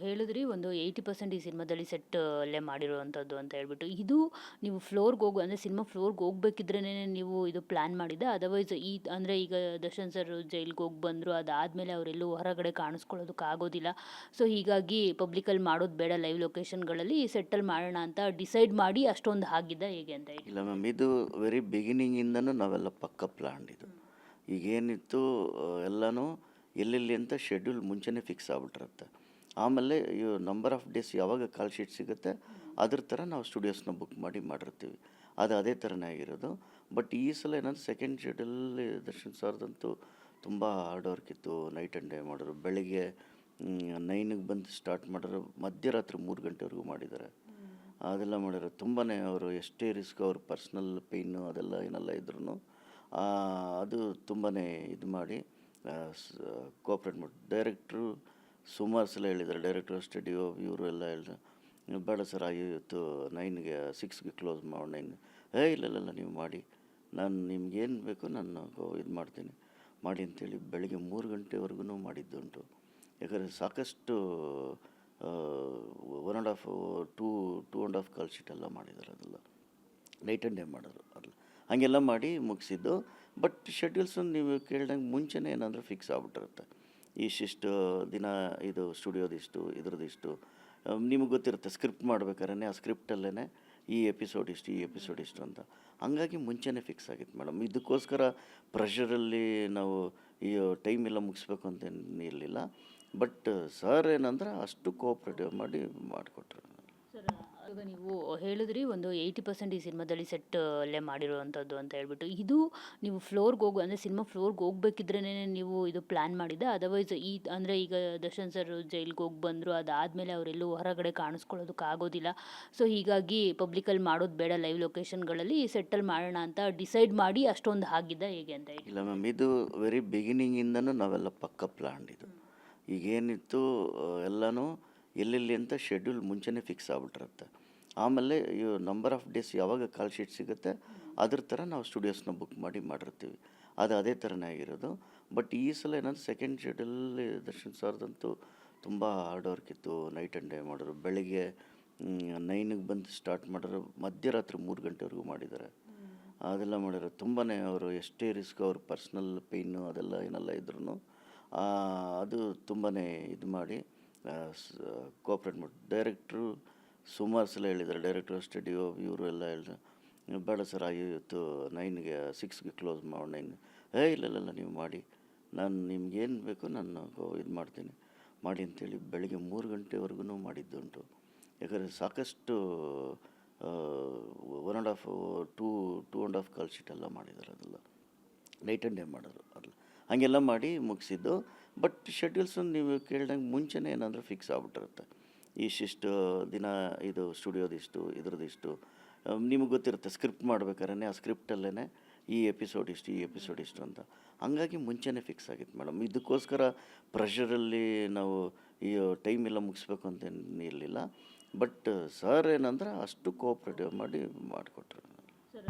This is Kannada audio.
ಹೇಳಿದ್ರಿ ಒಂದು 80% ಈ ಸಿನಿಮಾದಲ್ಲಿ ಸೆಟ್ ಅಲ್ಲೇ ಮಾಡಿರುವಂಥದ್ದು ಅಂತ ಹೇಳ್ಬಿಟ್ಟು. ಇದು ನೀವು ಫ್ಲೋರ್‌ಗೆ ಹೋಗು ಅಂದರೆ ಸಿನಿಮಾ ಫ್ಲೋರ್‌ಗೆ ಹೋಗ್ಬೇಕಿದ್ರೇನೆ ನೀವು ಇದು ಪ್ಲಾನ್ ಮಾಡಿದ್ದಾ? ಅದರ್ವೈಸ್ ಅಂದರೆ ಈಗ ದರ್ಶನ್ ಸರ್ ಜೈಲ್‌ಗೆ ಹೋಗಿ ಬಂದ್ರು. ಅದಾದ್ಮೇಲೆ ಅವರೆಲ್ಲೂ ಹೊರಗಡೆ ಕಾಣಿಸ್ಕೊಳ್ಳೋದಕ್ಕೆ ಆಗೋದಿಲ್ಲ. ಸೊ ಹೀಗಾಗಿ ಪಬ್ಲಿಕಲ್ಲಿ ಮಾಡೋದು ಬೇಡ ಲೈವ್ ಲೊಕೇಶನ್‌ಗಳಲ್ಲಿ ಸೆಟ್ಟಲ್ಲಿ ಮಾಡೋಣ ಅಂತ ಡಿಸೈಡ್ ಮಾಡಿ ಅಷ್ಟೊಂದು ಆಗಿದ್ದಾ ಹೇಗೆ ಅಂತ ಹೇಳಿ? ಇಲ್ಲ ಮ್ಯಾಮ್, ಇದು ವೆರಿ ಬಿಗಿನಿಂಗಿಂದನೂ ನಾವೆಲ್ಲ ಪಕ್ಕ ಪ್ಲ್ಯಾನ್ಡ್ ಇದು. ಈಗೇನಿತ್ತು ಎಲ್ಲನೂ ಎಲ್ಲೆಲ್ಲಿ ಅಂತ ಶೆಡ್ಯೂಲ್ ಮುಂಚೆನೇ ಫಿಕ್ಸ್ ಆಗ್ಬಿಟ್ಟಿರುತ್ತೆ. ಆಮೇಲೆ ನಂಬರ್ ಆಫ್ ಡೇಸ್ ಯಾವಾಗ ಕಾಲ್ ಶೀಟ್ ಸಿಗುತ್ತೆ ಅದ್ರ ಥರ ನಾವು ಸ್ಟುಡಿಯೋಸ್ನ ಬುಕ್ ಮಾಡಿರ್ತೀವಿ. ಅದು ಅದೇ ಥರನೇ ಆಗಿರೋದು. ಬಟ್ ಈ ಸಲ ಏನಂದ್ರೆ ಸೆಕೆಂಡ್ ಶೆಡ್ಯೂಲಲ್ಲಿ ದರ್ಶನ್ ಸರ್ದಂತೂ ತುಂಬ ಹಾರ್ಡ್ ವರ್ಕ್ ಇತ್ತು. ನೈಟ್ ಆ್ಯಂಡ್ ಡೇ ಮಾಡೋರು. ಬೆಳಗ್ಗೆ 9ಗೆ ಬಂದು ಸ್ಟಾರ್ಟ್ ಮಾಡೋರು, ಮಧ್ಯರಾತ್ರಿ 3 ಗಂಟೆವರೆಗೂ ಮಾಡಿದ್ದಾರೆ. ಅದೆಲ್ಲ ಮಾಡಿರೋ ತುಂಬಾ ಅವರು ಎಷ್ಟೇ ರಿಸ್ಕ್, ಅವ್ರ ಪರ್ಸ್ನಲ್ ಪೇಯ್ನು ಅದೆಲ್ಲ ಏನೆಲ್ಲ ಇದ್ರೂ ಅದು ತುಂಬಾ ಇದು ಮಾಡಿ ಕೋಆಪ್ರೇಟ್ ಮಾಡಿ. ಡೈರೆಕ್ಟ್ರು ಸುಮಾರು ಸಲ ಹೇಳಿದ್ದಾರೆ. ಡೈರೆಕ್ಟ್ರು ಸ್ಟುಡಿಯೋ ಇವರು ಎಲ್ಲ ಹೇಳಿದ್ರು, ಬೇಡ ಸರ್ ಇವತ್ತು 9ಗೆ 6ಗೆ ಕ್ಲೋಸ್ ಮಾಡಿ 9 ಇಲ್ಲ ನೀವು ಮಾಡಿ, ನಾನು ನಿಮ್ಗೇನು ಬೇಕೋ ನಾನು ಇದು ಮಾಡ್ತೀನಿ ಮಾಡಿ ಅಂತೇಳಿ ಬೆಳಗ್ಗೆ 3 ಗಂಟೆವರೆಗೂ ಮಾಡಿದ್ದುಂಟು. ಯಾಕಂದರೆ ಸಾಕಷ್ಟು 1.5 2.5 ಕಾಲ್ ಶೀಟ್ ಎಲ್ಲ ಮಾಡಿದ್ದಾರೆ. ಅದೆಲ್ಲ ನೈಟ್ ಆ್ಯಂಡ್ ಡೇ ಮಾಡೋರು. ಅದೆಲ್ಲ ಹಾಗೆಲ್ಲ ಮಾಡಿ ಮುಗಿಸಿದ್ದು. ಬಟ್ ಶೆಡ್ಯೂಲ್ಸು ನೀವು ಕೇಳ್ದಂಗೆ ಮುಂಚೆನೇ ಏನಂದ್ರೆ ಫಿಕ್ಸ್ ಆಗ್ಬಿಟ್ಟಿರುತ್ತೆ. ಇಷ್ಟಿಷ್ಟು ದಿನ ಇದು ಸ್ಟುಡಿಯೋದಿಷ್ಟು, ಇದ್ರದ್ದಿಷ್ಟು ನಿಮಗೆ ಗೊತ್ತಿರುತ್ತೆ. ಸ್ಕ್ರಿಪ್ಟ್ ಮಾಡ್ಬೇಕಾದ್ರೆ ಆ ಸ್ಕ್ರಿಪ್ಟಲ್ಲೇ ಈ ಎಪಿಸೋಡ್ ಇಷ್ಟು ಅಂತ ಹಂಗಾಗಿ ಮುಂಚೆನೇ ಫಿಕ್ಸ್ ಆಗಿತ್ತು ಮೇಡಮ್. ಇದಕ್ಕೋಸ್ಕರ ಪ್ರೆಷರಲ್ಲಿ ನಾವು ಈ ಟೈಮ್ ಎಲ್ಲ ಮುಗಿಸ್ಬೇಕು ಅಂತ ಇರಲಿಲ್ಲ. ಬಟ್ ಸರ್ ಏನಂದ್ರೆ ಅಷ್ಟು ಕೋಆಪ್ರೇಟಿವ್ ಮಾಡಿ ಮಾಡಿಕೊಟ್ರು. ಸರ್, ಇವಾಗ ನೀವು ಹೇಳಿದ್ರಿ ಒಂದು 80% ಈ ಸಿನಿಮಾದಲ್ಲಿ ಸೆಟ್ ಅಲ್ಲೇ ಮಾಡಿರುವಂಥದ್ದು ಅಂತ ಹೇಳ್ಬಿಟ್ಟು. ಇದು ನೀವು ಫ್ಲೋರ್‌ಗೆ ಹೋಗು ಅಂದರೆ ಸಿನಿಮಾ ಫ್ಲೋರ್‌ಗೆ ಹೋಗ್ಬೇಕಿದ್ರೇನೆ ನೀವು ಇದು ಪ್ಲಾನ್ ಮಾಡಿದ್ದಾ? ಅದರ್ವೈಸ್ ಅಂದರೆ ಈಗ ದರ್ಶನ್ ಸರ್ ಜೈಲ್‌ಗೆ ಹೋಗಿ ಬಂದ್ರು. ಅದಾದ್ಮೇಲೆ ಅವರೆಲ್ಲೂ ಹೊರಗಡೆ ಕಾಣಿಸ್ಕೊಳ್ಳೋದಕ್ಕೆ ಆಗೋದಿಲ್ಲ. ಸೊ ಹೀಗಾಗಿ ಪಬ್ಲಿಕಲ್ಲಿ ಮಾಡೋದು ಬೇಡ ಲೈವ್ ಲೊಕೇಶನ್‌ಗಳಲ್ಲಿ ಸೆಟ್ಟಲ್ಲಿ ಮಾಡೋಣ ಅಂತ ಡಿಸೈಡ್ ಮಾಡಿ ಅಷ್ಟೊಂದು ಆಗಿದ್ದಾ ಹೇಗೆ ಅಂತ ಹೇಳಿ? ಇಲ್ಲ ಮ್ಯಾಮ್, ಇದು ವೆರಿ ಬಿಗಿನಿಂಗಿಂದನೂ ನಾವೆಲ್ಲ ಪಕ್ಕ ಪ್ಲ್ಯಾನ್ಡ್ ಇದು. ಈಗೇನಿತ್ತು ಎಲ್ಲನೂ ಎಲ್ಲೆಲ್ಲಿ ಅಂತ ಶೆಡ್ಯೂಲ್ ಮುಂಚೆನೇ ಫಿಕ್ಸ್ ಆಗ್ಬಿಟ್ಟಿರುತ್ತೆ. ಆಮೇಲೆ ನಂಬರ್ ಆಫ್ ಡೇಸ್ ಯಾವಾಗ ಕಾಲ್ ಶೀಟ್ ಸಿಗುತ್ತೆ ಅದ್ರ ಥರ ನಾವು ಸ್ಟುಡಿಯೋಸ್ನ ಬುಕ್ ಮಾಡಿರ್ತೀವಿ. ಅದು ಅದೇ ಥರನೇ ಆಗಿರೋದು. ಬಟ್ ಈ ಸಲ ಏನಂದ್ರೆ ಸೆಕೆಂಡ್ ಶೆಡ್ಯೂಲಲ್ಲಿ ದರ್ಶನ್ ಸರ್ದಂತೂ ತುಂಬ ಹಾರ್ಡ್ ವರ್ಕ್ ಇತ್ತು. ನೈಟ್ ಆ್ಯಂಡ್ ಡೇ ಮಾಡೋರು. ಬೆಳಗ್ಗೆ 9ಗೆ ಬಂದು ಸ್ಟಾರ್ಟ್ ಮಾಡೋರು, ಮಧ್ಯರಾತ್ರಿ 3 ಗಂಟೆವರೆಗೂ ಮಾಡಿದ್ದಾರೆ. ಅದೆಲ್ಲ ಮಾಡಿರೋ ತುಂಬಾ ಅವರು ಎಷ್ಟೇ ರಿಸ್ಕ್, ಅವ್ರ ಪರ್ಸ್ನಲ್ ಪೇಯ್ನು ಅದೆಲ್ಲ ಏನೆಲ್ಲ ಇದ್ರೂ ಅದು ತುಂಬಾ ಇದು ಮಾಡಿ ಕೋಆಪ್ರೇಟ್ ಮಾಡಿ. ಡೈರೆಕ್ಟ್ರು ಸುಮಾರು ಸಲ ಹೇಳಿದ್ದಾರೆ. ಡೈರೆಕ್ಟ್ರು ಸ್ಟುಡಿಯೋ ಇವರು ಎಲ್ಲ ಹೇಳಿದ್ರು, ಬೇಡ ಸರ್ ಇವತ್ತು 9ಗೆ 6ಗೆ ಕ್ಲೋಸ್ ಮಾಡಿ 9 ಇಲ್ಲ ನೀವು ಮಾಡಿ, ನಾನು ನಿಮ್ಗೇನು ಬೇಕೋ ನಾನು ಇದು ಮಾಡ್ತೀನಿ ಮಾಡಿ ಅಂತೇಳಿ ಬೆಳಗ್ಗೆ 3 ಗಂಟೆವರೆಗೂ ಮಾಡಿದ್ದುಂಟು. ಯಾಕಂದರೆ ಸಾಕಷ್ಟು 1.5 2.5 ಕಾಲ್ ಶೀಟ್ ಎಲ್ಲ ಮಾಡಿದ್ದಾರೆ. ಅದೆಲ್ಲ ನೈಟ್ ಆ್ಯಂಡ್ ಡೇ ಮಾಡೋರು. ಅದೆಲ್ಲ ಹಾಗೆಲ್ಲ ಮಾಡಿ ಮುಗಿಸಿದ್ದು. ಬಟ್ ಶೆಡ್ಯೂಲ್ಸು ನೀವು ಕೇಳ್ದಂಗೆ ಮುಂಚೆನೇ ಏನಂದ್ರೆ ಫಿಕ್ಸ್ ಆಗ್ಬಿಟ್ಟಿರುತ್ತೆ. ಇಷ್ಟಿಷ್ಟು ದಿನ ಇದು ಸ್ಟುಡಿಯೋದಿಷ್ಟು, ಇದ್ರದ್ದಿಷ್ಟು ನಿಮಗೆ ಗೊತ್ತಿರುತ್ತೆ. ಸ್ಕ್ರಿಪ್ಟ್ ಮಾಡ್ಬೇಕಾದ್ರೆ ಆ ಸ್ಕ್ರಿಪ್ಟಲ್ಲೇ ಈ ಎಪಿಸೋಡ್ ಇಷ್ಟು ಅಂತ ಹಂಗಾಗಿ ಮುಂಚೆನೇ ಫಿಕ್ಸ್ ಆಗಿತ್ತು ಮೇಡಮ್. ಇದಕ್ಕೋಸ್ಕರ ಪ್ರೆಷರಲ್ಲಿ ನಾವು ಈ ಟೈಮ್ ಎಲ್ಲ ಮುಗಿಸ್ಬೇಕು ಅಂತ ಇರಲಿಲ್ಲ. ಬಟ್ ಸರ್ ಏನಂದ್ರೆ ಅಷ್ಟು ಕೋಆಪ್ರೇಟಿವ್ ಮಾಡಿ ಮಾಡಿಕೊಟ್ರು. ಸರ್,